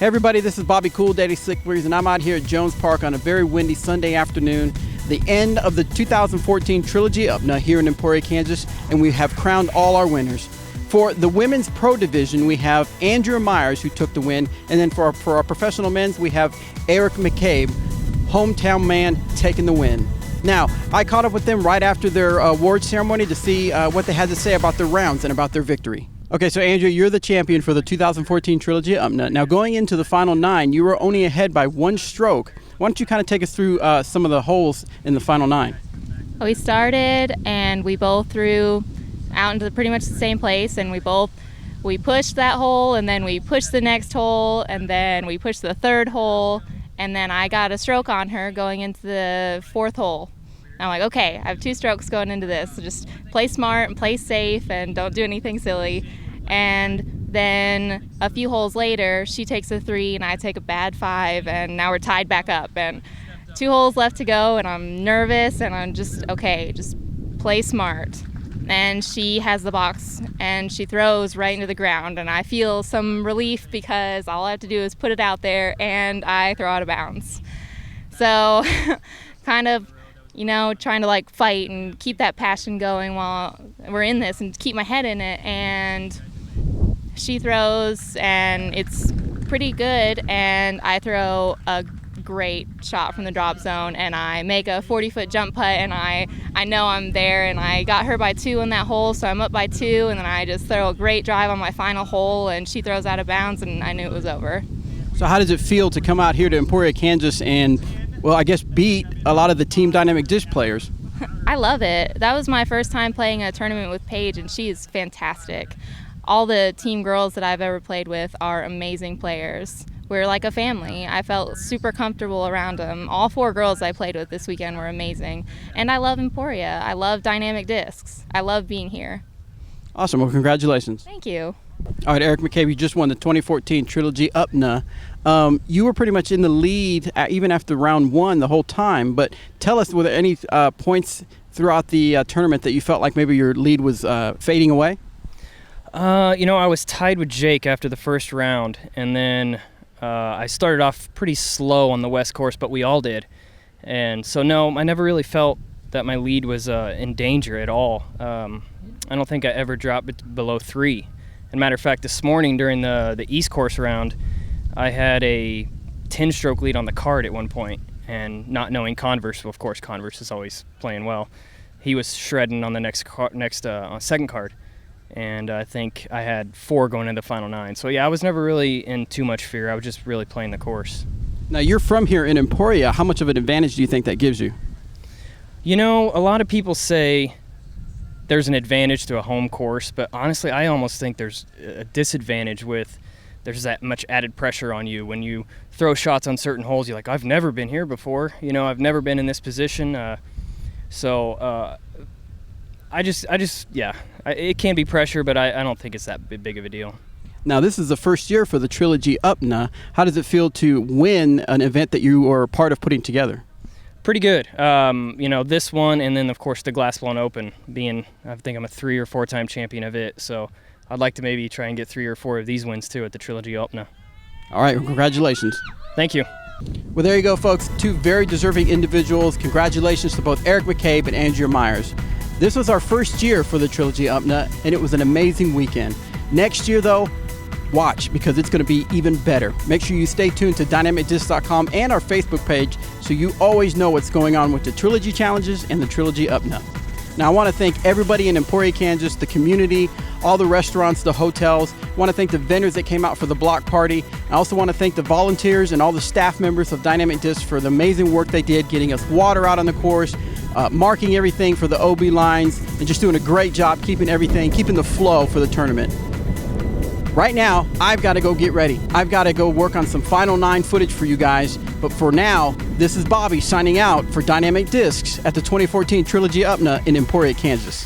Hey everybody, this is Bobby Cool, Daddy Slick Breeze, and I'm out here at Jones Park on a very windy Sunday afternoon, the end of the 2014 Trilogy Öppna here in Emporia, Kansas, and we have crowned all our winners. For the women's pro division, we have Andrea Meyers, who took the win, and then for our professional men's, we have Eric McCabe, hometown man, taking the win. Now, I caught up with them right after their award ceremony to see what they had to say about their rounds and about their victory. Okay, so Andrea, you're the champion for the 2014 Trilogy Öppna. Now, going into the final 9, you were only ahead by 1 stroke. Why don't you kind of take us through some of the holes in the final 9? We started and we both threw out into pretty much the same place, and we pushed that hole, and then we pushed the next hole, and then we pushed the 3rd hole, and then I got a stroke on her going into the 4th hole. I'm like, okay, I have 2 strokes going into this, so just play smart and play safe and don't do anything silly. And then a few holes later, she takes a 3 and I take a bad 5, and now we're tied back up. And 2 holes left to go, and I'm nervous, and I'm just, okay, just play smart. And she has the box, and she throws right into the ground, and I feel some relief because all I have to do is put it out there, and I throw out of bounds. So kind of, you know, trying to like fight and keep that passion going while we're in this and keep my head in it. And she throws and it's pretty good, and I throw a great shot from the drop zone, and I make a 40-foot jump putt, and I know I'm there, and I got her by 2 on that hole, so I'm up by 2, and then I just throw a great drive on my final hole, and she throws out of bounds, and I knew it was over. So how does it feel to come out here to Emporia, Kansas, and, well, I guess beat a lot of the Team Dynamic Disc players? I love it. That was my first time playing a tournament with Paige, and she is fantastic. All the team girls that I've ever played with are amazing players. We're like a family. I felt super comfortable around them. All 4 girls I played with this weekend were amazing. And I love Emporia. I love Dynamic Discs. I love being here. Awesome. Well, congratulations. Thank you. All right, Eric McCabe, you just won the 2014 Trilogy Öppna. You were pretty much in the lead even after round 1 the whole time. But tell us, were there any points throughout the tournament that you felt like maybe your lead was fading away? You know, I was tied with Jake after the first round, and then I started off pretty slow on the West course, but we all did. And so, no, I never really felt that my lead was in danger at all. I don't think I ever dropped below 3. As a matter of fact, this morning during the East course round, I had a 10-stroke lead on the card at one point, and not knowing Converse, well, of course, Converse is always playing well. He was shredding on the second card. And I think I had 4 going into the final 9. So, yeah, I was never really in too much fear. I was just really playing the course. Now, you're from here in Emporia. How much of an advantage do you think that gives you? You know, a lot of people say there's an advantage to a home course, but honestly, I almost think there's a disadvantage there's that much added pressure on you. When you throw shots on certain holes, you're like, I've never been here before. You know, I've never been in this position. It can be pressure, but I don't think it's that big of a deal. Now, this is the first year for the Trilogy Öppna. How does it feel to win an event that you are part of putting together? Pretty good. You know, this one, and then, of course, the Glassblown Open, I think I'm a 3 or 4-time champion of it, so I'd like to maybe try and get 3 or 4 of these wins, too, at the Trilogy Öppna. All right, well, congratulations. Thank you. Well, there you go, folks. 2 very deserving individuals. Congratulations to both Eric McCabe and Andrea Meyers. This was our first year for the Trilogy Öppna, and it was an amazing weekend. Next year, though, watch, because it's going to be even better. Make sure you stay tuned to dynamicdisc.com and our Facebook page so you always know what's going on with the Trilogy Challenges and the Trilogy Öppna. Now, I want to thank everybody in Emporia, Kansas, the community, all the restaurants, the hotels. I want to thank the vendors that came out for the block party. I also want to thank the volunteers and all the staff members of Dynamic Disc for the amazing work they did getting us water out on the course, marking everything for the OB lines, and just doing a great job keeping the flow for the tournament. Right now, I've got to go get ready. I've got to go work on some Final 9 footage for you guys. But for now, this is Bobby signing out for Dynamic Discs at the 2014 Trilogy Öppna in Emporia, Kansas.